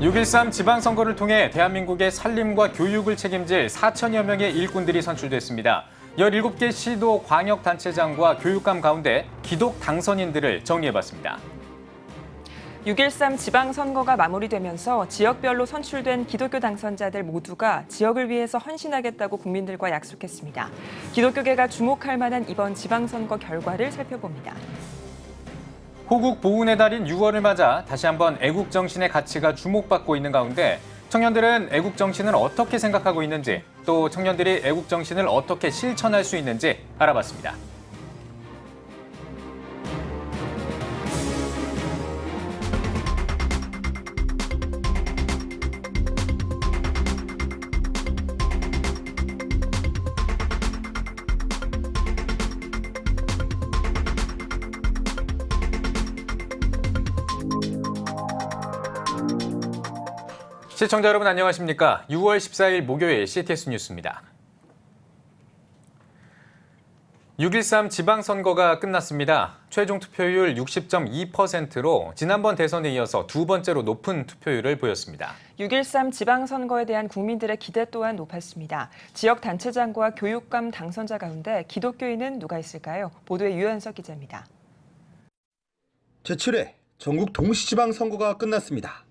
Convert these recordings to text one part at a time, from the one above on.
6.13 지방선거를 통해 대한민국의 살림과 교육을 책임질 4천여 명의 일꾼들이 선출됐습니다. 17개 시도 광역단체장과 교육감 가운데 기독 당선인들을 정리해봤습니다. 6.13 지방선거가 마무리되면서 지역별로 선출된 기독교 당선자들 모두가 지역을 위해서 헌신하겠다고 국민들과 약속했습니다. 기독교계가 주목할 만한 이번 지방선거 결과를 살펴봅니다. 호국 보훈의 달인 6월을 맞아 다시 한번 애국정신의 가치가 주목받고 있는 가운데 청년들은 애국정신을 어떻게 생각하고 있는지, 또 청년들이 애국정신을 어떻게 실천할 수 있는지 알아봤습니다. 시청자 여러분 안녕하십니까? 6월 14일 목요일 CTS 뉴스입니다. 6.13 지방선거가 끝났습니다. 최종 투표율 60.2%로 지난번 대선에 이어서 두 번째로 높은 투표율을 보였습니다. 6.13 지방선거에 대한 국민들의 기대 또한 높았습니다. 지역 단체장과 교육감 당선자 가운데 기독교인은 누가 있을까요? 보도에 유현석 기자입니다. 제7회 전국 동시지방선거가 끝났습니다.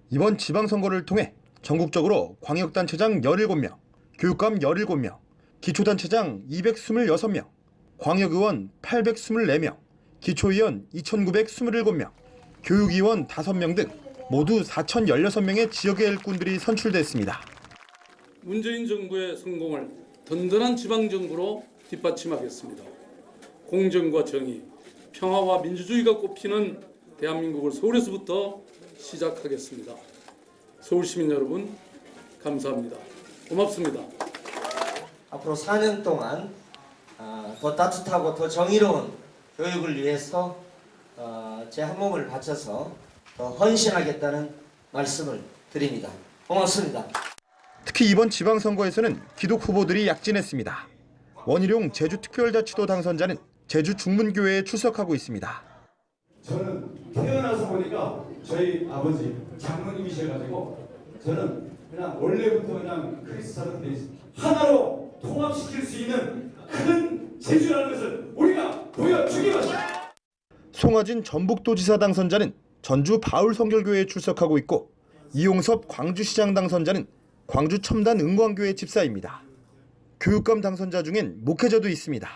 이번 지방선거를 통해 전국적으로 광역단체장 17명, 교육감 17명, 기초단체장 226명, 광역의원 824명, 기초의원 2,927명, 교육의원 5명 등 모두 4,016명의 지역의 일꾼들이 선출됐습니다. 문재인 정부의 성공을 든든한 지방정부로 뒷받침하겠습니다. 공정과 정의, 평화와 민주주의가 꽃피는 대한민국을 서울에서부터 시작하겠습니다. 서울 시민 여러분, 감사합니다. 고맙습니다. 앞으로 4년 동안 더 따뜻하고 더 정의로운 교육을 위해서 제 한 몸을 바쳐서 더 헌신하겠다는 말씀을 드립니다. 고맙습니다. 특히 이번 지방선거에서는 기독 후보들이 약진했습니다. 원희룡 제주특별자치도 당선자는 제주중문교회에 출석하고 있습니다. 저는 태어나서 보니까 저희 아버지 장로님이셔가지고 저는 그냥 원래부터 그냥 크리스찬으로 돼 있습니다. 하나로 통합시킬 수 있는 큰 제주라는 것을 우리가 보여주기만. 송하진 전북도지사 당선자는 전주 바울성결교회에 출석하고 있고, 이용섭 광주시장 당선자는 광주 첨단 은광교회 집사입니다. 교육감 당선자 중엔 목회자도 있습니다.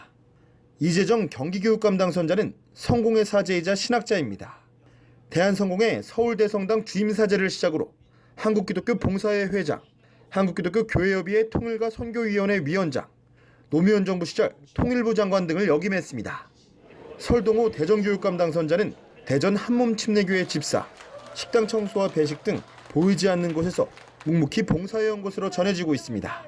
이재정 경기교육감 당선자는 성공의 사제이자 신학자입니다. 대한성공의 서울대성당 주임사제를 시작으로 한국기독교 봉사회 회장, 한국기독교 교회협의회 통일과 선교위원회 위원장, 노무현 정부 시절 통일부 장관 등을 역임했습니다. 설동호 대전교육감 당선자는 대전 한몸침례교회 집사, 식당 청소와 배식 등 보이지 않는 곳에서 묵묵히 봉사해온 것으로 전해지고 있습니다.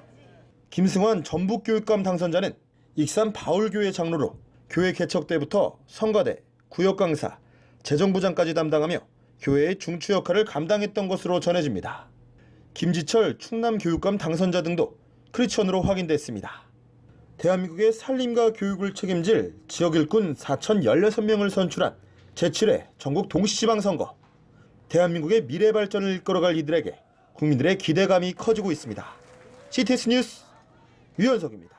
김승환 전북교육감 당선자는 익산 바울교회 장로로 교회 개척 때부터 성가대, 구역강사, 재정부장까지 담당하며 교회의 중추 역할을 감당했던 것으로 전해집니다. 김지철 충남교육감 당선자 등도 크리스천으로 확인됐습니다. 대한민국의 살림과 교육을 책임질 지역 일꾼 4,016명을 선출한 제7회 전국 동시지방선거. 대한민국의 미래 발전을 이끌어갈 이들에게 국민들의 기대감이 커지고 있습니다. CTS 뉴스 유현석입니다.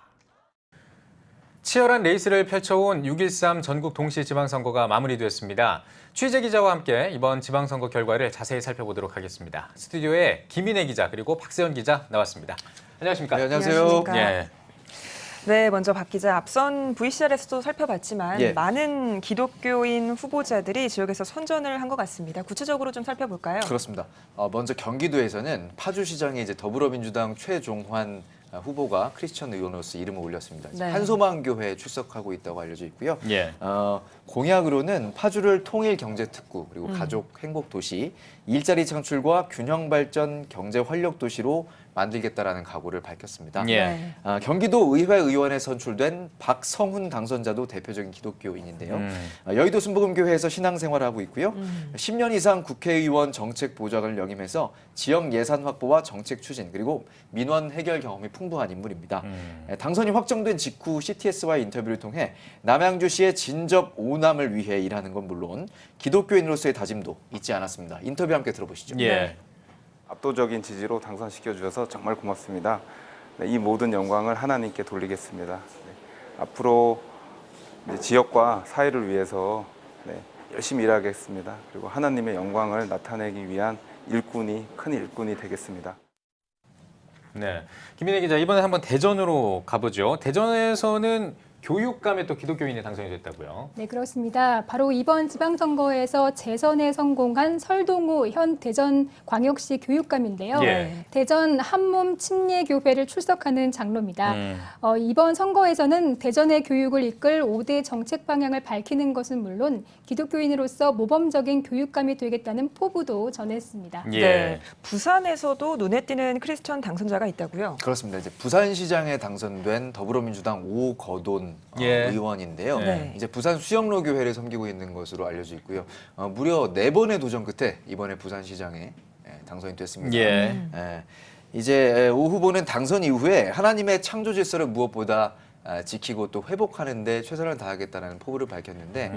치열한 레이스를 펼쳐온 6.13 전국 동시지방선거가 마무리됐습니다. 취재기자와 함께 이번 지방선거 결과를 자세히 살펴보도록 하겠습니다. 스튜디오에 김인혜 기자 그리고 박세현 기자 나왔습니다. 안녕하십니까? 네, 안녕하세요. 안녕하십니까? 예. 네, 먼저 박 기자, 앞선 VCR에서도 살펴봤지만 예. 많은 기독교인 후보자들이 지역에서 선전을 한 것 같습니다. 구체적으로 좀 살펴볼까요? 그렇습니다. 먼저 경기도에서는 파주시장에 이제 더불어민주당 최종환 후보가 크리스천 의원으로서 이름을 올렸습니다. 네. 한소망교회에 출석하고 있다고 알려져 있고요. 예. 공약으로는 파주를 통일경제특구 그리고 가족 행복도시, 일자리 창출과 균형 발전 경제 활력 도시로 만들겠다라는 각오를 밝혔습니다. 예. 네. 경기도 의회 의원에 선출된 박성훈 당선자도 대표적인 기독교인인데요. 여의도 순복음교회에서 신앙생활을 하고 있고요. 10년 이상 국회의원 정책보좌관을 역임해서 지역 예산 확보와 정책 추진 그리고 민원 해결 경험이 풍부한 인물입니다. 당선이 확정된 직후 CTS와의 인터뷰를 통해 남양주시의 진접 오남을 위해 일하는 건 물론 기독교인으로서의 다짐도 잊지 않았습니다. 인터뷰 함께 들어보시죠. 예. 압도적인 지지로 당선시켜 주셔서 정말 고맙습니다. 네, 이 모든 영광을 하나님께 돌리겠습니다. 네, 앞으로 이제 지역과 사회를 위해서 네, 열심히 일하겠습니다. 그리고 하나님의 영광을 나타내기 위한 큰 일꾼이 되겠습니다. 네, 김민혜 기자, 이번에 한번 대전으로 가보죠. 대전에서는 교육감에 또 기독교인이 당선이 됐다고요. 네, 그렇습니다. 바로 이번 지방선거에서 재선에 성공한 설동우 현 대전광역시 교육감인데요. 예. 대전 한몸 침례교회를 출석하는 장로입니다. 이번 선거에서는 대전의 교육을 이끌 5대 정책 방향을 밝히는 것은 물론 기독교인으로서 모범적인 교육감이 되겠다는 포부도 전했습니다. 예. 네, 부산에서도 눈에 띄는 크리스천 당선자가 있다고요. 그렇습니다. 이제 부산시장에 당선된 더불어민주당 오거돈 예. 의원인데요. 네. 이제 부산 수영로 교회를 섬기고 있는 것으로 알려져 있고요. 무려 4번의 도전 끝에 이번에 부산시장에 당선이 됐습니다. 예. 이제 오 후보는 당선 이후에 하나님의 창조 질서를 무엇보다 지키고 또 회복하는 데 최선을 다하겠다는 포부를 밝혔는데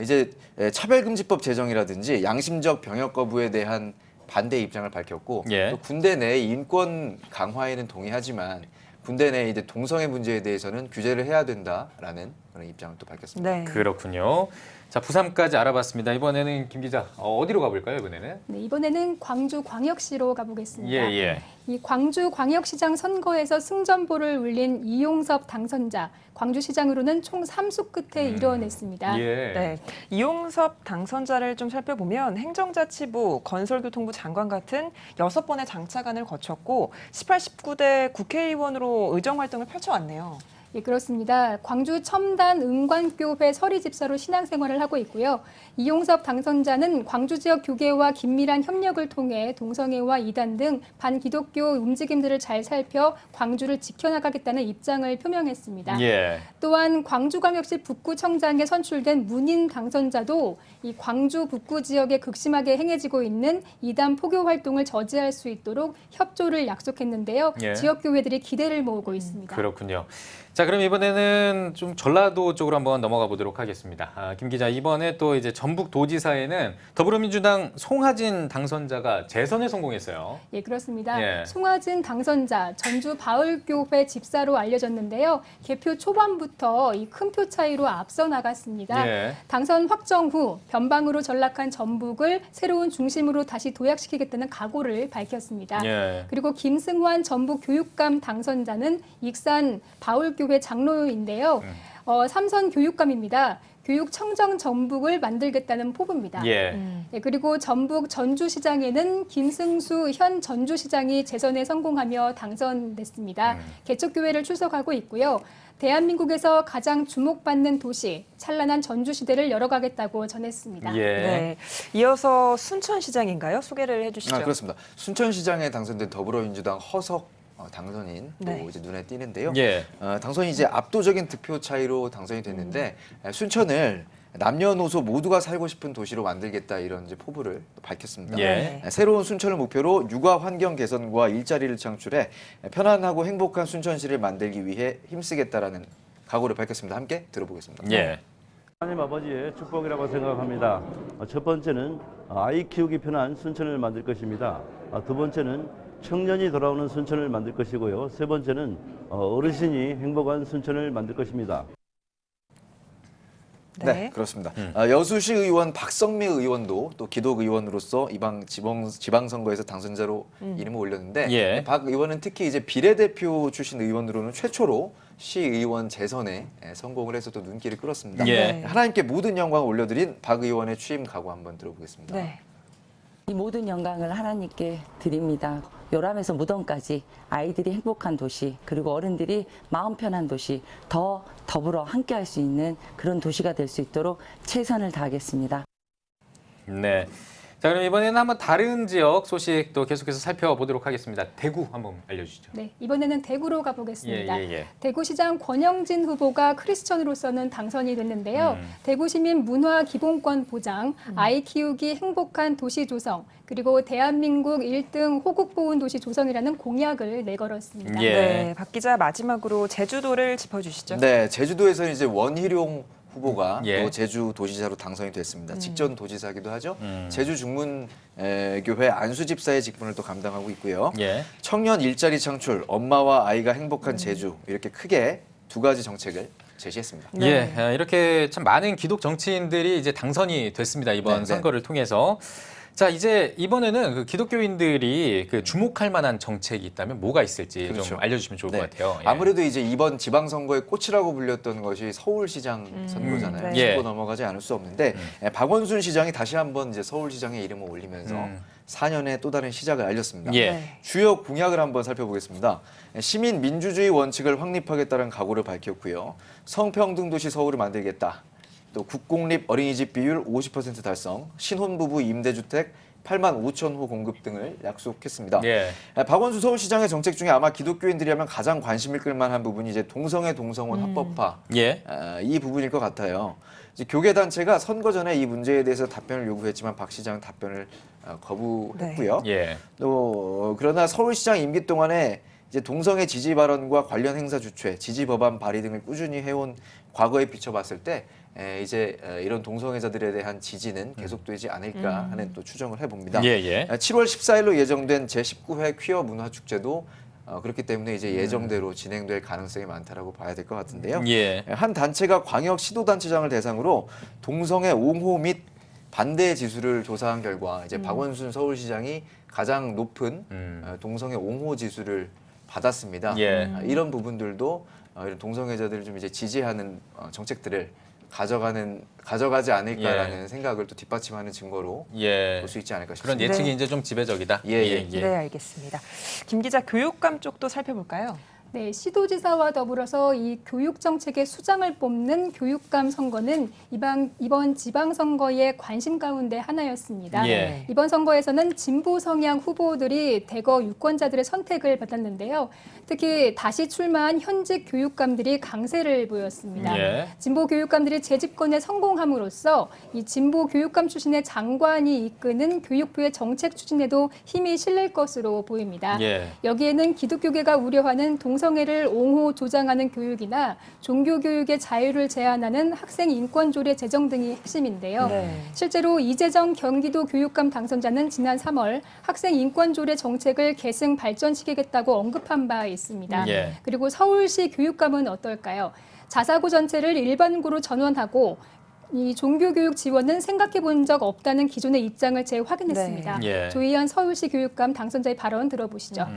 이제 차별금지법 제정이라든지 양심적 병역 거부에 대한 반대 입장을 밝혔고 예. 또 군대 내 인권 강화에는 동의하지만 군대 내 이제 동성애 문제에 대해서는 규제를 해야 된다라는 그런 입장을 또 밝혔습니다. 네. 그렇군요. 자, 부산까지 알아봤습니다. 이번에는 김 기자, 어디로 가볼까요, 이번에는? 네, 이번에는 광주광역시로 가보겠습니다. 예, 예. 이 광주광역시장 선거에서 승전보를 울린 이용섭 당선자, 광주시장으로는 총 3수 끝에 이뤄냈습니다. 예. 네, 이용섭 당선자를 좀 살펴보면 행정자치부, 건설교통부 장관 같은 6번의 장차관을 거쳤고 18, 19대 국회의원으로 의정활동을 펼쳐왔네요. 예, 그렇습니다. 광주 첨단 은관교회 서리집사로 신앙생활을 하고 있고요. 이용섭 당선자는 광주 지역 교계와 긴밀한 협력을 통해 동성애와 이단 등 반기독교 움직임들을 잘 살펴 광주를 지켜나가겠다는 입장을 표명했습니다. 예. 또한 광주광역시 북구청장에 선출된 문인 당선자도 이 광주 북구 지역에 극심하게 행해지고 있는 이단 포교 활동을 저지할 수 있도록 협조를 약속했는데요. 예. 지역 교회들이 기대를 모으고 있습니다. 그렇군요. 자, 그럼 이번에는 좀 전라도 쪽으로 한번 넘어가 보도록 하겠습니다. 김 기자, 이번에 또 이제 전북도지사에는 더불어민주당 송하진 당선자가 재선에 성공했어요. 예, 그렇습니다. 예. 송하진 당선자, 전주 바울교회 집사로 알려졌는데요. 개표 초반부터 이 큰 표 차이로 앞서 나갔습니다. 예. 당선 확정 후 변방으로 전락한 전북을 새로운 중심으로 다시 도약시키겠다는 각오를 밝혔습니다. 예. 그리고 김승환 전북 교육감 당선자는 익산 바울교회 장로인데요. 삼선 교육감입니다. 교육청정 전북을 만들겠다는 포부입니다. 예. 예, 그리고 전북 전주시장에는 김승수 현 전주시장이 재선에 성공하며 당선됐습니다. 개척교회를 출석하고 있고요. 대한민국에서 가장 주목받는 도시, 찬란한 전주시대를 열어가겠다고 전했습니다. 예. 네, 이어서 순천시장인가요? 소개를 해주시죠. 그렇습니다. 순천시장에 당선된 더불어민주당 허석 당선인 또 네. 이제 눈에 띄는데요. 예. 당선이 이제 압도적인 득표 차이로 당선이 됐는데 순천을 남녀노소 모두가 살고 싶은 도시로 만들겠다 이런 이제 포부를 밝혔습니다. 예. 새로운 순천을 목표로 육아 환경 개선과 일자리를 창출해 편안하고 행복한 순천시를 만들기 위해 힘쓰겠다라는 각오를 밝혔습니다. 함께 들어보겠습니다. 예. 하나님 아버지의 축복이라고 생각합니다. 첫 번째는 아이 키우기 편한 순천을 만들 것입니다. 두 번째는 청년이 돌아오는 순천을 만들 것이고요. 세 번째는 어르신이 행복한 순천을 만들 것입니다. 네, 그렇습니다. 여수시 의원 박성미 의원도 또 기독 의원으로서 이번 지방선거에서 당선자로 이름을 올렸는데 예. 박 의원은 특히 이제 비례대표 출신 의원으로는 최초로 시의원 재선에 성공을 해서 또 눈길을 끌었습니다. 예. 하나님께 모든 영광을 올려드린 박 의원의 취임 각오 한번 들어보겠습니다. 네. 이 모든 영광을 하나님께 드립니다. 요람에서 무덤까지 아이들이 행복한 도시, 그리고 어른들이 마음 편한 도시, 더 더불어 함께할 수 있는 그런 도시가 될 수 있도록 최선을 다하겠습니다. 네. 자, 그럼 이번에는 한번 다른 지역 소식도 계속해서 살펴보도록 하겠습니다. 대구 한번 알려주시죠. 네, 이번에는 대구로 가보겠습니다. 예. 대구시장 권영진 후보가 크리스천으로서는 당선이 됐는데요. 대구시민 문화 기본권 보장, 아이 키우기 행복한 도시 조성, 그리고 대한민국 1등 호국 보훈 도시 조성이라는 공약을 내걸었습니다. 예. 네, 박 기자 마지막으로 제주도를 짚어주시죠. 네, 제주도에서는 이제 원희룡 후보가 예. 또 제주 도지사로 당선이 됐습니다. 직전 도지사기도 하죠. 제주 중문교회 안수집사의 직분을 또 감당하고 있고요. 예. 청년 일자리 창출, 엄마와 아이가 행복한 제주 이렇게 크게 두 가지 정책을 제시했습니다. 네. 예, 이렇게 참 많은 기독 정치인들이 이제 당선이 됐습니다. 이번 네, 선거를 통해서. 자, 이제 이번에는 그 기독교인들이 그 주목할 만한 정책이 있다면 뭐가 있을지 그렇죠. 좀 알려주시면 좋을 것 같아요. 예. 아무래도 이제 이번 지방선거의 꽃이라고 불렸던 것이 서울시장 선거잖아요. 네. 짚고 예. 넘어가지 않을 수 없는데 박원순 시장이 다시 한번 이제 서울시장의 이름을 올리면서 4년의 또 다른 시작을 알렸습니다. 예. 네. 주요 공약을 한번 살펴보겠습니다. 시민 민주주의 원칙을 확립하겠다는 각오를 밝혔고요. 성평등 도시 서울을 만들겠다. 또 국공립 어린이집 비율 50% 달성, 신혼부부 임대주택 8만 5천 호 공급 등을 약속했습니다. 예. 박원순 서울시장의 정책 중에 아마 기독교인들이라면 가장 관심을 끌만한 부분이 이제 동성애 동성혼 합법화 예. 이 부분일 것 같아요. 이제 교계 단체가 선거 전에 이 문제에 대해서 답변을 요구했지만 박 시장은 답변을 거부했고요. 예. 또 그러나 서울시장 임기 동안에 이제 동성애 지지 발언과 관련 행사 주최, 지지 법안 발의 등을 꾸준히 해온 과거에 비춰봤을 때 이제 이런 동성애자들에 대한 지지는 계속되지 않을까 하는 또 추정을 해봅니다. 예, 예. 7월 14일로 예정된 제19회 퀴어 문화축제도 그렇기 때문에 이제 예정대로 진행될 가능성이 많다라고 봐야 될 것 같은데요. 예. 한 단체가 광역 시도단체장을 대상으로 동성애 옹호 및 반대 지수를 조사한 결과 이제 박원순 서울시장이 가장 높은 동성애 옹호 지수를 받았습니다. 예. 이런 부분들도 이런 동성애자들을 좀 이제 지지하는 정책들을 가져가지 않을까라는 생각을 또 뒷받침하는 증거로 예. 볼 수 있지 않을까 그런 싶습니다. 예측이 네. 이제 좀 지배적이다. 예. 네, 알겠습니다. 김 기자, 교육감 쪽도 살펴볼까요? 네, 시도지사와 더불어서 이 교육 정책의 수장을 뽑는 교육감 선거는 이번 지방선거의 관심 가운데 하나였습니다. 예. 이번 선거에서는 진보 성향 후보들이 대거 유권자들의 선택을 받았는데요. 특히 다시 출마한 현직 교육감들이 강세를 보였습니다. 예. 진보 교육감들이 재집권에 성공함으로써 이 진보 교육감 출신의 장관이 이끄는 교육부의 정책 추진에도 힘이 실릴 것으로 보입니다. 예. 여기에는 기독교계가 우려하는 동성애를 옹호 조장하는 교육이나 종교교육의 자유를 제한하는 학생 인권조례 제정 등이 핵심인데요. 네. 실제로 이재정 경기도 교육감 당선자는 지난 3월 학생 인권조례 정책을 계승 발전시키겠다고 언급한 바 있습니다. 예. 그리고 서울시 교육감은 어떨까요? 자사고 전체를 일반고로 전환하고 이 종교교육 지원은 생각해 본 적 없다는 기존의 입장을 재확인했습니다. 네. 예. 조희연 서울시 교육감 당선자의 발언 들어보시죠.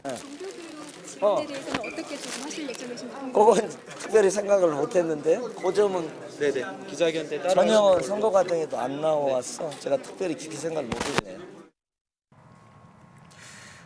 종교교육 지원에 대해서는 어떻게 조정하실 예정이신가요? 그건 특별히 생각을 못했는데 그 점은 기자회견 때 따로 전혀 선거 과정에도 안 나와서 제가 특별히 깊이 생각을 못했네요.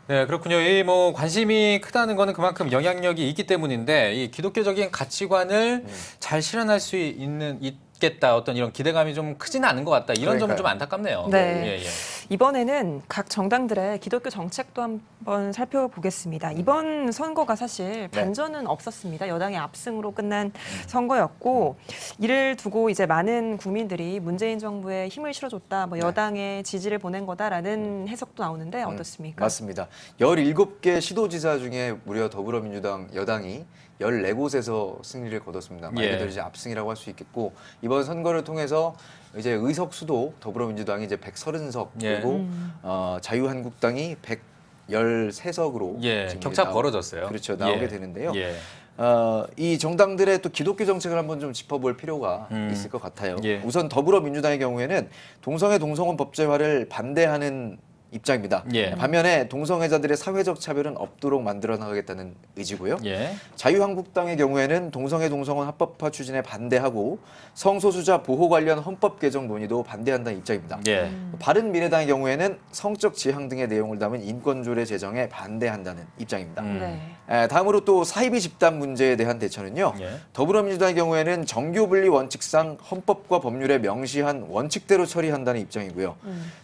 네, 그렇군요. 이 뭐 관심이 크다는 거는 그만큼 영향력이 있기 때문인데 이 기독교적인 가치관을 잘 실현할 수 있겠다 어떤 이런 기대감이 좀 크지는 않은 것 같다. 이런 점은 좀 안타깝네요. 네. 예, 예. 이번에는 각 정당들의 기독교 정책도 한번 살펴보겠습니다. 이번 선거가 사실 반전은 없었습니다. 여당의 압승으로 끝난 선거였고 이를 두고 이제 많은 국민들이 문재인 정부에 힘을 실어줬다, 뭐 여당의 지지를 보낸 거다라는 해석도 나오는데 어떻습니까? 맞습니다. 17개 시도지사 중에 무려 더불어민주당 여당이 14곳에서 승리를 거뒀습니다. 말 그대로 이제 압승이라고 할 수 있겠고 이번 선거를 통해서 이제 의석수도 더불어민주당이 이제 130석 그리고 자유한국당이 113석으로 예, 격차 벌어졌어요. 그렇죠. 나오게 되는데요. 예. 이 정당들의 또 기독교 정책을 한번 좀 짚어볼 필요가 있을 것 같아요. 예. 우선 더불어민주당의 경우에는 동성애 동성혼 법제화를 반대하는 입장입니다. 예. 반면에 동성애자들의 사회적 차별은 없도록 만들어 나가겠다는 의지고요. 예. 자유한국당의 경우에는 동성애 동성혼 합법화 추진에 반대하고 성소수자 보호 관련 헌법 개정 논의도 반대한다는 입장입니다. 예. 바른미래당의 경우에는 성적 지향 등의 내용을 담은 인권조례 제정에 반대한다는 입장입니다. 다음으로 또 사이비 집단 문제에 대한 대처는요. 예. 더불어민주당의 경우에는 정교분리 원칙상 헌법과 법률에 명시한 원칙대로 처리한다는 입장이고요.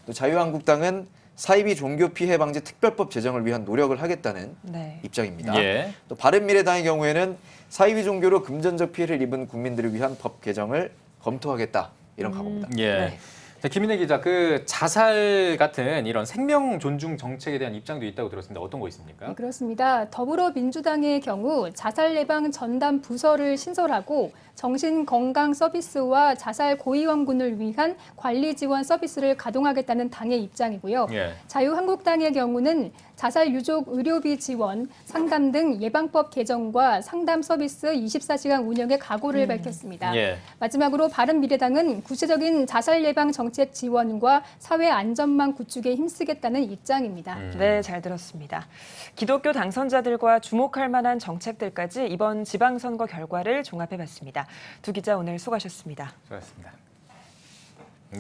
또 자유한국당은 사이비 종교 피해 방지 특별법 제정을 위한 노력을 하겠다는 입장입니다. 예. 또 바른미래당의 경우에는 사이비 종교로 금전적 피해를 입은 국민들을 위한 법 개정을 검토하겠다 이런 각오입니다. 예. 자, 김인혜 기자, 그 자살 같은 이런 생명 존중 정책에 대한 입장도 있다고 들었습니다. 어떤 거 있습니까? 네, 그렇습니다. 더불어민주당의 경우 자살 예방 전담 부서를 신설하고 정신건강 서비스와 자살 고위험군을 위한 관리 지원 서비스를 가동하겠다는 당의 입장이고요. 예. 자유한국당의 경우는 자살 유족 의료비 지원, 상담 등 예방법 개정과 상담 서비스 24시간 운영의 각오를 밝혔습니다. 예. 마지막으로 바른미래당은 구체적인 자살 예방 정책 지원과 사회 안전망 구축에 힘쓰겠다는 입장입니다. 네, 잘 들었습니다. 기독교 당선자들과 주목할 만한 정책들까지 이번 지방선거 결과를 종합해봤습니다. 두 기자 오늘 수고하셨습니다. 수고하셨습니다.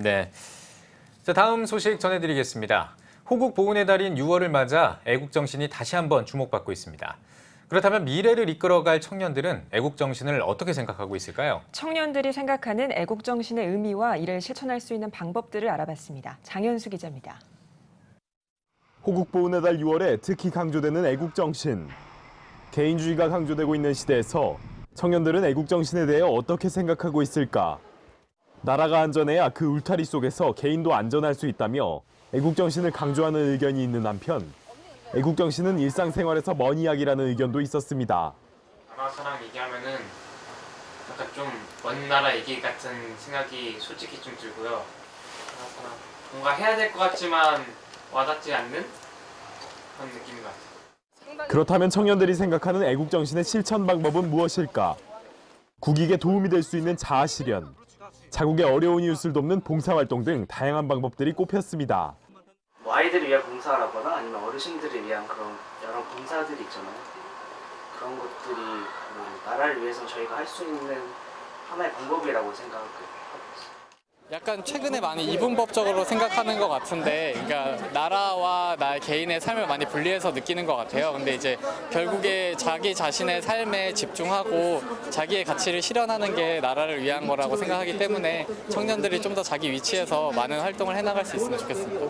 네, 자, 다음 소식 전해드리겠습니다. 호국 보훈의 달인 6월을 맞아 애국 정신이 다시 한번 주목받고 있습니다. 그렇다면 미래를 이끌어갈 청년들은 애국 정신을 어떻게 생각하고 있을까요? 청년들이 생각하는 애국 정신의 의미와 이를 실천할 수 있는 방법들을 알아봤습니다. 장현수 기자입니다. 호국 보훈의 달 6월에 특히 강조되는 애국 정신. 개인주의가 강조되고 있는 시대에서 청년들은 애국 정신에 대해 어떻게 생각하고 있을까? 나라가 안전해야 그 울타리 속에서 개인도 안전할 수 있다며 애국 정신을 강조하는 의견이 있는 한편 애국 정신은 일상생활에서 먼 이야기라는 의견도 있었습니다. 나라 사랑 얘기하면은 약간 좀 먼 나라 얘기 같은 생각이 솔직히 좀 들고요. 나라 사랑 뭔가 해야 될 것 같지만 와닿지 않는 그런 느낌인 것 같아요. 그렇다면 청년들이 생각하는 애국 정신의 실천 방법은 무엇일까? 국익에 도움이 될 수 있는 자아 실현, 자국의 어려운 이웃을 돕는 봉사활동 등 다양한 방법들이 꼽혔습니다. 뭐 아이들을 위한 봉사라거나 아니면 어르신들을 위한 그런 여러 봉사들이 있잖아요. 그런 것들이 뭐 나라를 위해서 저희가 할 수 있는 하나의 방법이라고 생각하고 있습니다. 약간 최근에 많이 이분법적으로 생각하는 것 같은데, 그러니까 나라와 나 개인의 삶을 많이 분리해서 느끼는 것 같아요. 근데 이제 결국에 자기 자신의 삶에 집중하고 자기의 가치를 실현하는 게 나라를 위한 거라고 생각하기 때문에 청년들이 좀 더 자기 위치에서 많은 활동을 해나갈 수 있으면 좋겠습니다.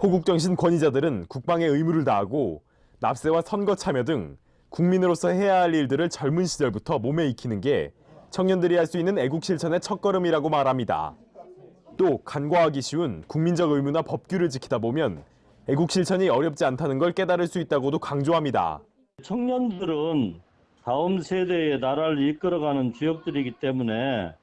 호국정신 권위자들은 국방의 의무를 다하고 납세와 선거 참여 등 국민으로서 해야 할 일들을 젊은 시절부터 몸에 익히는 게 청년들이 할 수 있는 애국 실천의 첫걸음이라고 말합니다. 또 간과하기 쉬운 국민적 의무나 법규를 지키다 보면 애국 실천이 어렵지 않다는 걸 깨달을 수 있다고도 강조합니다. 청년들은 다음 세대의 나라를 이끌어가는 주역들이기 때문에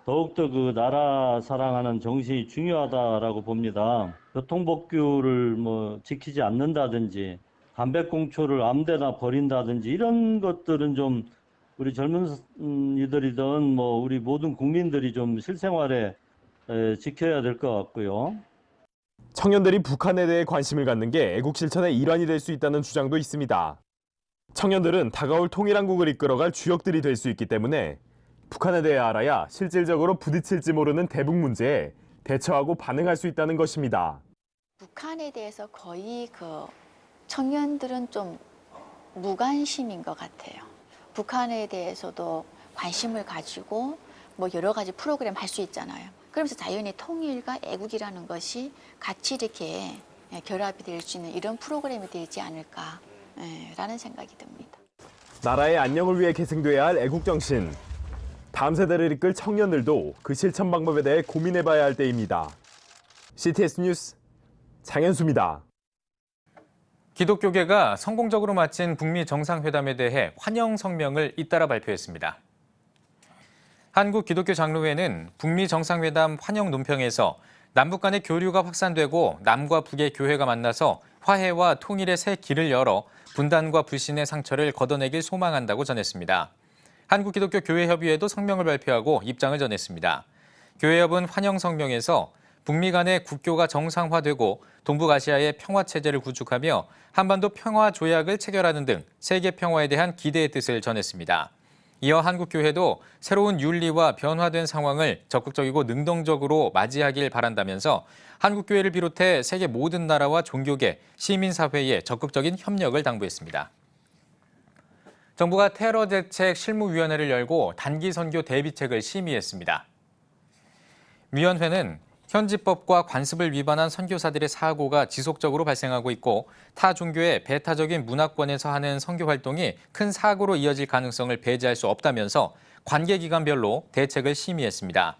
더욱더 그 나라 사랑하는 정신이 중요하다라고 봅니다. 교통법규를 지키지 않는다든지 담배꽁초를 아무데나 버린다든지 이런 것들은 좀 우리 젊은 이들이든 우리 모든 국민들이 좀 실생활에 지켜야 될 것 같고요. 청년들이 북한에 대해 관심을 갖는 게 애국 실천의 일환이 될 수 있다는 주장도 있습니다. 청년들은 다가올 통일한국을 이끌어갈 주역들이 될 수 있기 때문에 북한에 대해 알아야 실질적으로 부딪힐지 모르는 대북 문제에 대처하고 반응할 수 있다는 것입니다. 북한에 대해서 거의 청년들은 좀 무관심인 것 같아요. 북한에 대해서도 관심을 가지고 여러 가지 프로그램 할 수 있잖아요. 그러면서 자연히 통일과 애국이라는 것이 같이 이렇게 결합이 될 수 있는 이런 프로그램이 되지 않을까라는 생각이 듭니다. 나라의 안녕을 위해 계승돼야 할 애국정신. 다음 세대를 이끌 청년들도 그 실천 방법에 대해 고민해봐야 할 때입니다. CTS 뉴스 장현수입니다. 기독교계가 성공적으로 마친 북미 정상회담에 대해 환영 성명을 잇따라 발표했습니다. 한국기독교장로회는 북미 정상회담 환영 논평에서 남북 간의 교류가 확산되고 남과 북의 교회가 만나서 화해와 통일의 새 길을 열어 분단과 불신의 상처를 걷어내길 소망한다고 전했습니다. 한국기독교교회협의회도 성명을 발표하고 입장을 전했습니다. 교회협은 환영 성명에서 북미 간의 국교가 정상화되고 동북아시아의 평화체제를 구축하며 한반도 평화조약을 체결하는 등 세계 평화에 대한 기대의 뜻을 전했습니다. 이어 한국교회도 새로운 윤리와 변화된 상황을 적극적이고 능동적으로 맞이하길 바란다면서 한국교회를 비롯해 세계 모든 나라와 종교계, 시민사회에 적극적인 협력을 당부했습니다. 정부가 테러대책 실무위원회를 열고 단기 선교 대비책을 심의했습니다. 위원회는 현지법과 관습을 위반한 선교사들의 사고가 지속적으로 발생하고 있고 타 종교의 배타적인 문화권에서 하는 선교 활동이 큰 사고로 이어질 가능성을 배제할 수 없다면서 관계기관별로 대책을 심의했습니다.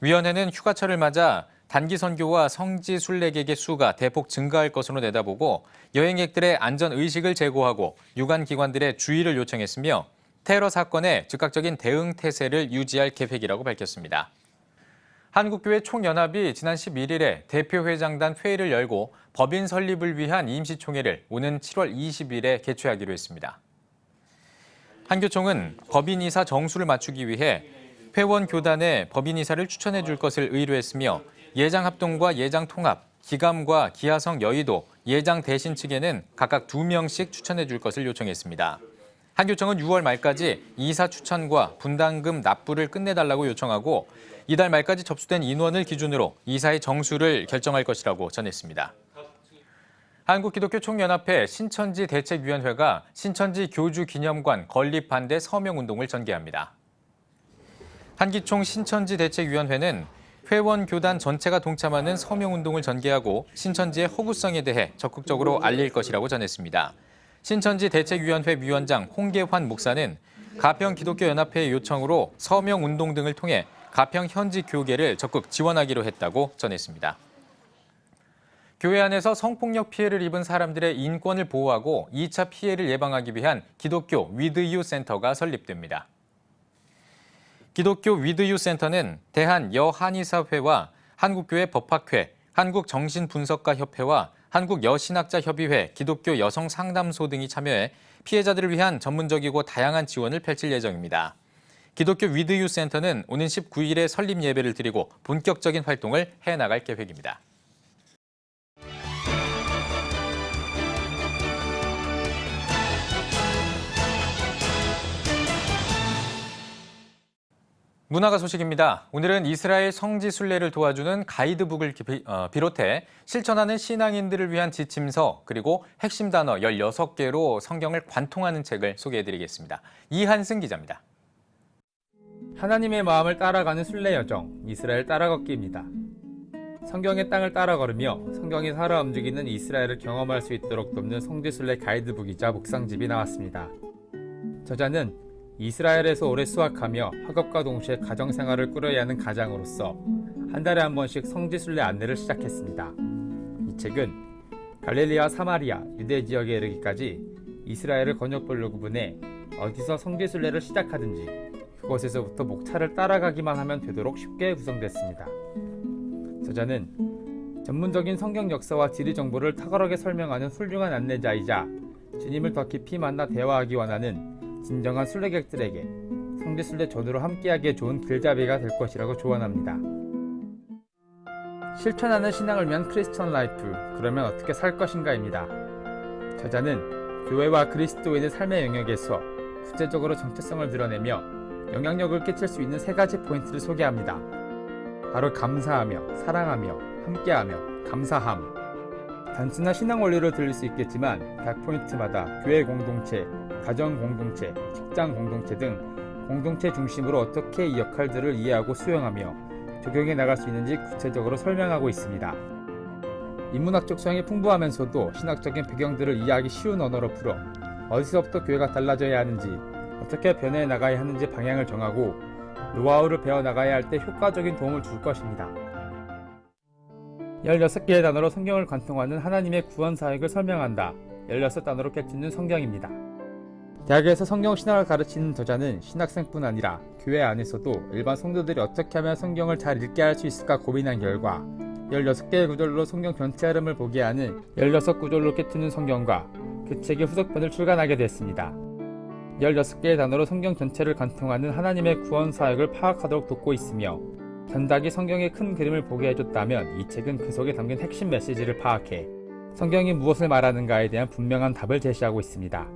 위원회는 휴가철을 맞아 단기 선교와 성지 순례객의 수가 대폭 증가할 것으로 내다보고 여행객들의 안전 의식을 제고하고 유관 기관들의 주의를 요청했으며 테러 사건에 즉각적인 대응 태세를 유지할 계획이라고 밝혔습니다. 한국교회 총연합이 지난 11일에 대표회장단 회의를 열고 법인 설립을 위한 임시총회를 오는 7월 20일에 개최하기로 했습니다. 한교총은 법인이사 정수를 맞추기 위해 회원 교단에 법인이사를 추천해 줄 것을 의뢰했으며 예장합동과 예장통합, 기감과 기하성 여의도, 예장 대신 측에는 각각 2명씩 추천해 줄 것을 요청했습니다. 한교총은 6월 말까지 이사 추천과 분담금 납부를 끝내달라고 요청하고 이달 말까지 접수된 인원을 기준으로 이사의 정수를 결정할 것이라고 전했습니다. 한국기독교총연합회 신천지 대책위원회가 신천지 교주기념관 건립 반대 서명운동을 전개합니다. 한기총 신천지 대책위원회는 회원 교단 전체가 동참하는 서명운동을 전개하고 신천지의 허구성에 대해 적극적으로 알릴 것이라고 전했습니다. 신천지 대책위원회 위원장 홍계환 목사는 가평기독교연합회의 요청으로 서명운동 등을 통해 가평 현지 교계를 적극 지원하기로 했다고 전했습니다. 교회 안에서 성폭력 피해를 입은 사람들의 인권을 보호하고 2차 피해를 예방하기 위한 기독교 위드유 센터가 설립됩니다. 기독교 위드유 센터는 대한 여한의사회와 한국교회 법학회, 한국정신분석가협회와 한국여신학자협의회, 기독교 여성상담소 등이 참여해 피해자들을 위한 전문적이고 다양한 지원을 펼칠 예정입니다. 기독교 위드유 센터는 오는 19일에 설립 예배를 드리고 본격적인 활동을 해나갈 계획입니다. 문화가 소식입니다. 오늘은 이스라엘 성지 순례를 도와주는 가이드북을 비롯해 실천하는 신앙인들을 위한 지침서 그리고 핵심 단어 16개로 성경을 관통하는 책을 소개해드리겠습니다. 이한승 기자입니다. 하나님의 마음을 따라가는 순례 여정, 이스라엘 따라걷기입니다. 성경의 땅을 따라 걸으며 성경이 살아 움직이는 이스라엘을 경험할 수 있도록 돕는 성지 순례 가이드북이자 묵상집이 나왔습니다. 저자는 이스라엘에서 오래 수학하며 학업과 동시에 가정생활을 꾸려야 하는 가장으로서 한 달에 한 번씩 성지 순례 안내를 시작했습니다. 이 책은 갈릴리와 사마리아, 유대 지역에 이르기까지 이스라엘을 건역별로 구분해 어디서 성지 순례를 시작하든지 그곳에서부터 목차를 따라가기만 하면 되도록 쉽게 구성됐습니다. 저자는 전문적인 성경 역사와 지리 정보를 탁월하게 설명하는 훌륭한 안내자이자 주님을 더 깊이 만나 대화하기 원하는 진정한 순례객들에게 성지 순례 전으로 함께하기에 좋은 길잡이가 될 것이라고 조언합니다. 실천하는 신앙을 위한 크리스천 라이프, 그러면 어떻게 살 것인가입니다. 저자는 교회와 그리스도인의 삶의 영역에서 구체적으로 정체성을 드러내며 영향력을 끼칠 수 있는 3가지 포인트를 소개합니다. 바로 감사하며, 사랑하며, 함께하며, 감사함. 단순한 신앙 원리로 들릴 수 있겠지만 각 포인트마다 교회 공동체, 가정 공동체, 직장 공동체 등 공동체 중심으로 어떻게 이 역할들을 이해하고 수용하며 적용해 나갈 수 있는지 구체적으로 설명하고 있습니다. 인문학적 소양이 풍부하면서도 신학적인 배경들을 이해하기 쉬운 언어로 풀어 어디서부터 교회가 달라져야 하는지, 어떻게 변해 나가야 하는지 방향을 정하고 노하우를 배워 나가야 할 때 효과적인 도움을 줄 것입니다. 16개의 단어로 성경을 관통하는 하나님의 구원 사역을 설명한다. 16단어로 깨치는 성경입니다. 대학에서 성경 신학을 가르치는 저자는 신학생뿐 아니라 교회 안에서도 일반 성도들이 어떻게 하면 성경을 잘 읽게 할 수 있을까 고민한 결과 16개의 구절로 성경 전체 흐름을 보게 하는 16구절로 깨트는 성경과 그 책의 후속편을 출간하게 됐습니다. 16개의 단어로 성경 전체를 관통하는 하나님의 구원 사역을 파악하도록 돕고 있으며 전작이 성경의 큰 그림을 보게 해줬다면 이 책은 그 속에 담긴 핵심 메시지를 파악해 성경이 무엇을 말하는가에 대한 분명한 답을 제시하고 있습니다.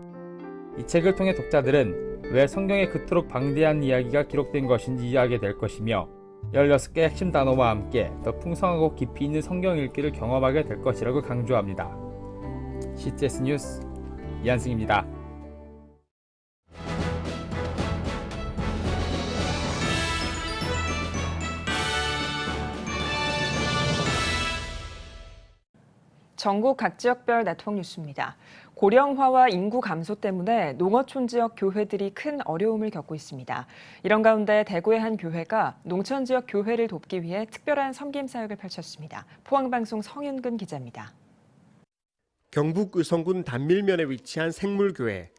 이 책을 통해 독자들은 왜 성경에 그토록 방대한 이야기가 기록된 것인지 이해하게 될 것이며 16개의 핵심 단어와 함께 더 풍성하고 깊이 있는 성경 읽기를 경험하게 될 것이라고 강조합니다. CTS 뉴스 이한승입니다. 전국 각 지역별 네트워크 뉴스입니다. 고령화와 인구 감소 때문에 농어촌 지역 교회들이 큰 어려움을 겪고 있습니다. 이런 가운데 대구의 한 교회가 농촌 지역 교회를 돕기 위해 특별한 섬김 사역을 펼쳤습니다. 포항방송 성윤근 기자입니다. 경북 의성군 단밀면에 위치한 생물교회.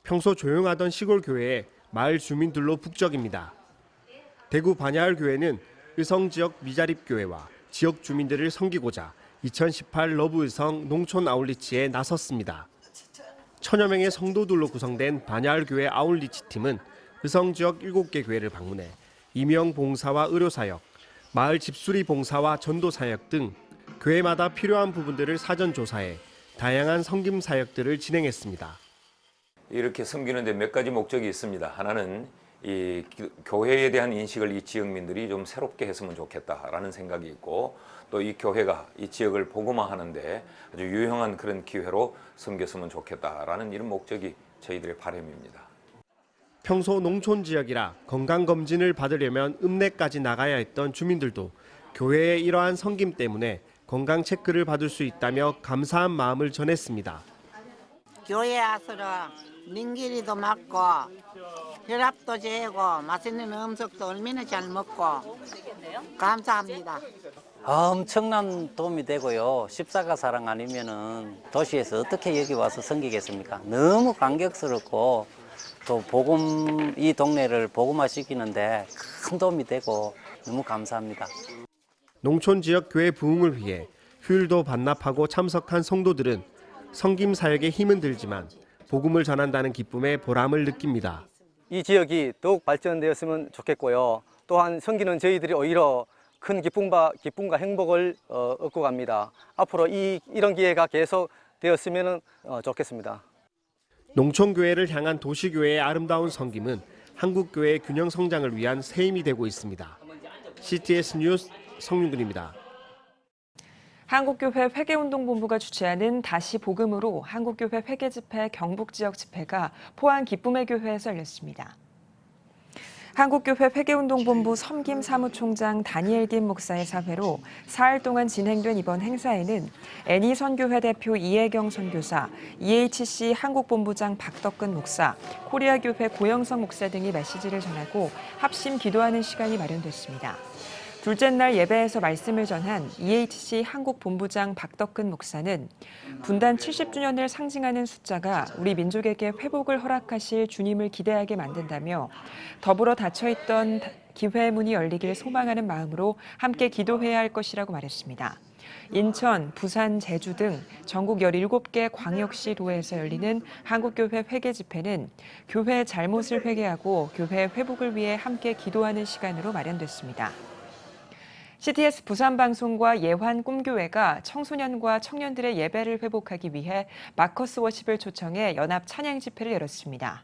평소 조용하던 시골 교회에 마을 주민들로 북적입니다. 대구 반야을교회는 의성 지역 미자립교회와 지역 주민들을 섬기고자 2018 러브 의성 농촌 아울리치에 나섰습니다. 1000여 명의 성도들로 구성된 반야을교회 아울리치 팀은 의성 지역 7개 교회를 방문해 임영 봉사와 의료사역, 마을 집수리 봉사와 전도사역 등 교회마다 필요한 부분들을 사전 조사해 다양한 섬김 사역들을 진행했습니다. 이렇게 섬기는 데 몇 가지 목적이 있습니다. 하나는 이 교회에 대한 인식을 이 지역민들이 좀 새롭게 했으면 좋겠다라는 생각이 있고, 또 이 교회가 이 지역을 복음화하는데 아주 유용한 그런 기회로 섬겼으면 좋겠다라는 이런 목적이 저희들의 바람입니다. 평소 농촌 지역이라 건강검진을 받으려면 읍내까지 나가야 했던 주민들도 교회의 이러한 섬김 때문에 건강 체크를 받을 수 있다며 감사한 마음을 전했습니다. 교회 와서는 민기리도 맞고 혈압도 재고 맛있는 음식도 얼마나 잘 먹고 감사합니다. 엄청난 도움이 되고요. 십자가 사랑 아니면은 도시에서 어떻게 여기 와서 섬기겠습니까? 너무 감격스럽고 또 복음, 이 동네를 복음화시키는데 큰 도움이 되고 너무 감사합니다. 농촌 지역 교회 부흥을 위해 휴일도 반납하고 참석한 성도들은 섬김 사역에 힘은 들지만 복음을 전한다는 기쁨에 보람을 느낍니다. 이 지역이 더욱 발전되었으면 좋겠고요. 또한 섬기는 저희들이 오히려 큰 기쁨과 행복을 얻고 갑니다. 앞으로 이런 기회가 계속 되었으면 좋겠습니다. 농촌교회를 향한 도시교회의 아름다운 섬김은 한국교회의 균형 성장을 위한 새 힘이 되고 있습니다. CTS 뉴스 성윤근입니다. 한국교회 회개운동본부가 주최하는 다시 복음으로 한국교회 회개집회 경북지역 집회가 포항 기쁨의 교회에서 열렸습니다. 한국교회 회개운동본부 섬김사무총장 다니엘 김 목사의 사회로 사흘 동안 진행된 이번 행사에는 애니선교회 대표 이혜경 선교사, EHC 한국본부장 박덕근 목사, 코리아교회 고영석 목사 등이 메시지를 전하고 합심 기도하는 시간이 마련됐습니다. 둘째 날 예배에서 말씀을 전한 EHC 한국본부장 박덕근 목사는 분단 70주년을 상징하는 숫자가 우리 민족에게 회복을 허락하실 주님을 기대하게 만든다며 더불어 닫혀있던 기회의 문이 열리길 소망하는 마음으로 함께 기도해야 할 것이라고 말했습니다. 인천, 부산, 제주 등 전국 17개 광역시도에서 열리는 한국교회 회개 집회는 교회의 잘못을 회개하고 교회의 회복을 위해 함께 기도하는 시간으로 마련됐습니다. CTS 부산방송과 예환 꿈교회가 청소년과 청년들의 예배를 회복하기 위해 마커스 워십을 초청해 연합 찬양 집회를 열었습니다.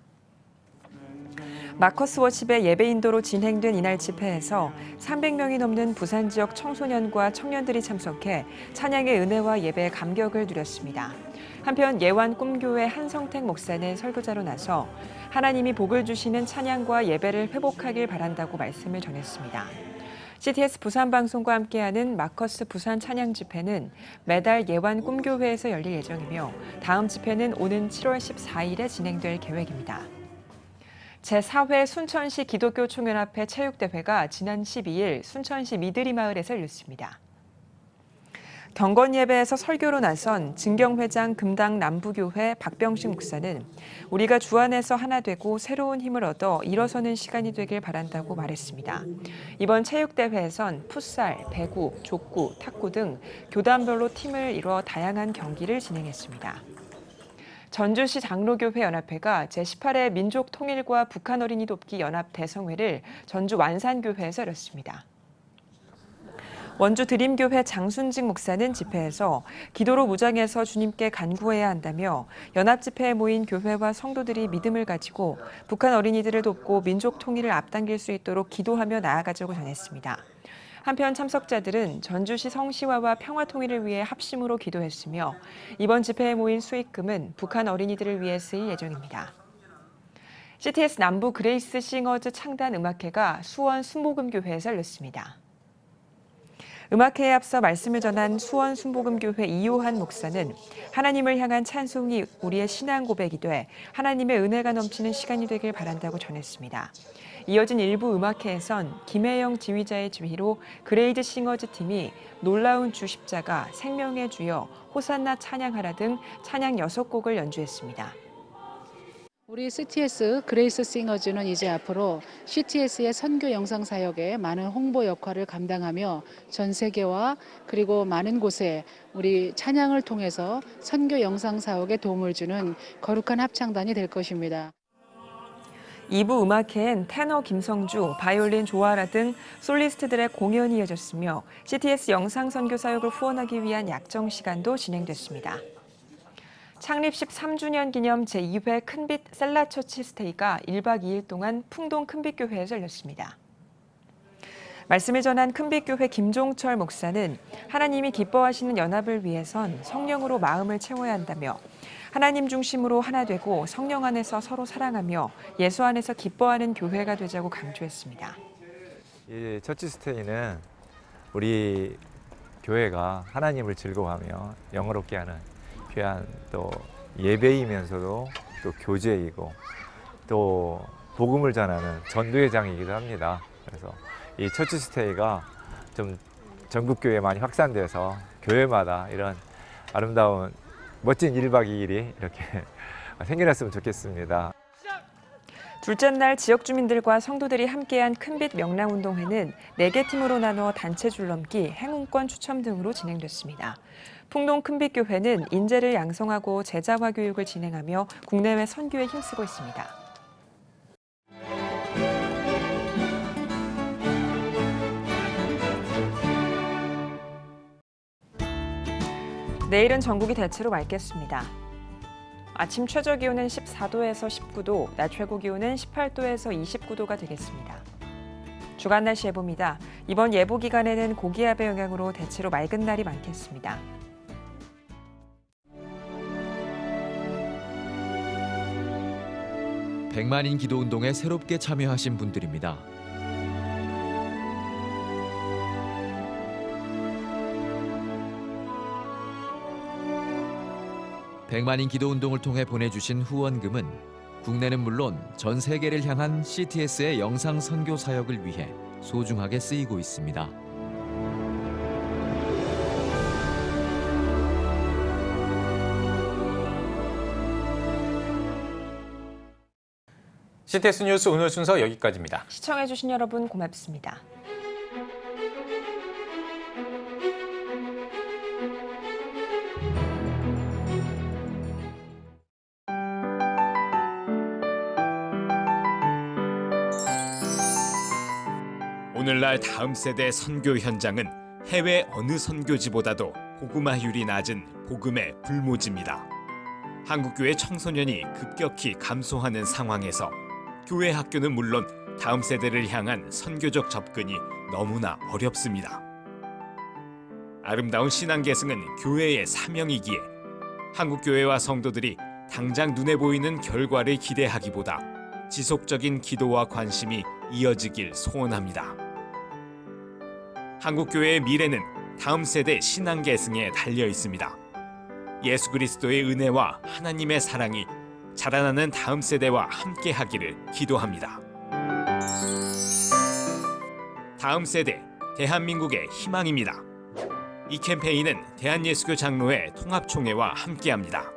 마커스 워십의 예배 인도로 진행된 이날 집회에서 300명이 넘는 부산 지역 청소년과 청년들이 참석해 찬양의 은혜와 예배의 감격을 누렸습니다. 한편 예환 꿈교회 한성택 목사는 설교자로 나서 하나님이 복을 주시는 찬양과 예배를 회복하길 바란다고 말씀을 전했습니다. CTS 부산방송과 함께하는 마커스 부산 찬양 집회는 매달 예환 꿈교회에서 열릴 예정이며 다음 집회는 오는 7월 14일에 진행될 계획입니다. 제4회 순천시 기독교 총연합회 체육대회가 지난 12일 순천시 미드리마을에서 열렸습니다. 경건 예배에서 설교로 나선 증경회장 금당 남부교회 박병식 목사는 우리가 주 안에서 하나 되고 새로운 힘을 얻어 일어서는 시간이 되길 바란다고 말했습니다. 이번 체육대회에선 풋살, 배구, 족구, 탁구 등 교단별로 팀을 이뤄 다양한 경기를 진행했습니다. 전주시 장로교회 연합회가 제18회 민족 통일과 북한 어린이 돕기 연합 대성회를 전주 완산교회에서 열었습니다. 원주 드림교회 장순직 목사는 집회에서 기도로 무장해서 주님께 간구해야 한다며 연합 집회에 모인 교회와 성도들이 믿음을 가지고 북한 어린이들을 돕고 민족 통일을 앞당길 수 있도록 기도하며 나아가자고 전했습니다. 한편 참석자들은 전주시 성시화와 평화 통일을 위해 합심으로 기도했으며 이번 집회에 모인 수익금은 북한 어린이들을 위해 쓰일 예정입니다. CTS 남부 그레이스 싱어즈 창단 음악회가 수원 순복음교회에서 열렸습니다. 음악회에 앞서 말씀을 전한 수원 순복음교회 이요한 목사는 하나님을 향한 찬송이 우리의 신앙 고백이 돼 하나님의 은혜가 넘치는 시간이 되길 바란다고 전했습니다. 이어진 일부 음악회에선 김혜영 지휘자의 지휘로 그레이즈 싱어즈 팀이 놀라운 주 십자가, 생명의 주여, 호산나 찬양하라 등 찬양 6곡을 연주했습니다. 우리 CTS 그레이스 싱어즈는 이제 앞으로 CTS의 선교 영상 사역에 많은 홍보 역할을 감당하며 전 세계와 그리고 많은 곳에 우리 찬양을 통해서 선교 영상 사역에 도움을 주는 거룩한 합창단이 될 것입니다. 2부 음악회엔 테너 김성주, 바이올린 조아라 등 솔리스트들의 공연이 이어졌으며 CTS 영상 선교 사역을 후원하기 위한 약정 시간도 진행됐습니다. 창립 13주년 기념 제2회 큰빛 셀라처치 스테이가 1박 2일 동안 풍동 큰빛교회에서 열렸습니다. 말씀을 전한 큰빛교회 김종철 목사는 하나님이 기뻐하시는 연합을 위해선 성령으로 마음을 채워야 한다며 하나님 중심으로 하나 되고 성령 안에서 서로 사랑하며 예수 안에서 기뻐하는 교회가 되자고 강조했습니다. 이 처치 스테이는 우리 교회가 하나님을 즐거워하며 영어롭게 하는 귀한 또 예배이면서도 또 교제이고 또 복음을 전하는 전도의 장이기도 합니다. 그래서 이 처치 스테이가 좀 전국 교회에 많이 확산돼서 교회마다 이런 아름다운 멋진 1박 2일이 이렇게 생겨났으면 좋겠습니다. 둘째 날 지역 주민들과 성도들이 함께한 큰빛 명랑운동회는 4개 팀으로 나누어 단체 줄넘기, 행운권 추첨 등으로 진행됐습니다. 풍동 큰빛교회는 인재를 양성하고 제자화 교육을 진행하며 국내외 선교에 힘쓰고 있습니다. 내일은 전국이 대체로 맑겠습니다. 아침 최저 기온은 14도에서 19도, 낮 최고 기온은 18도에서 29도가 되겠습니다. 주간 날씨 예보입니다. 이번 예보 기간에는 고기압의 영향으로 대체로 맑은 날이 많겠습니다. 백만인 기도운동에 새롭게 참여하신 분들입니다. 백만인 기도운동을 통해 보내주신 후원금은 국내는 물론 전 세계를 향한 CTS의 영상 선교 사역을 위해 소중하게 쓰이고 있습니다. CTS 뉴스 오늘 순서 여기까지입니다. 시청해주신 여러분 고맙습니다. 오늘날 다음 세대 선교 현장은 해외 어느 선교지보다도 복음화율이 낮은 복음의 불모지입니다. 한국교회 청소년이 급격히 감소하는 상황에서 교회 학교는 물론 다음 세대를 향한 선교적 접근이 너무나 어렵습니다. 아름다운 신앙 계승은 교회의 사명이기에 한국교회와 성도들이 당장 눈에 보이는 결과를 기대하기보다 지속적인 기도와 관심이 이어지길 소원합니다. 한국교회의 미래는 다음 세대 신앙 계승에 달려 있습니다. 예수 그리스도의 은혜와 하나님의 사랑이 자라나는 다음 세대와 함께하기를 기도합니다. 다음 세대, 대한민국의 희망입니다. 이 캠페인은 대한예수교 장로회 통합총회와 함께합니다.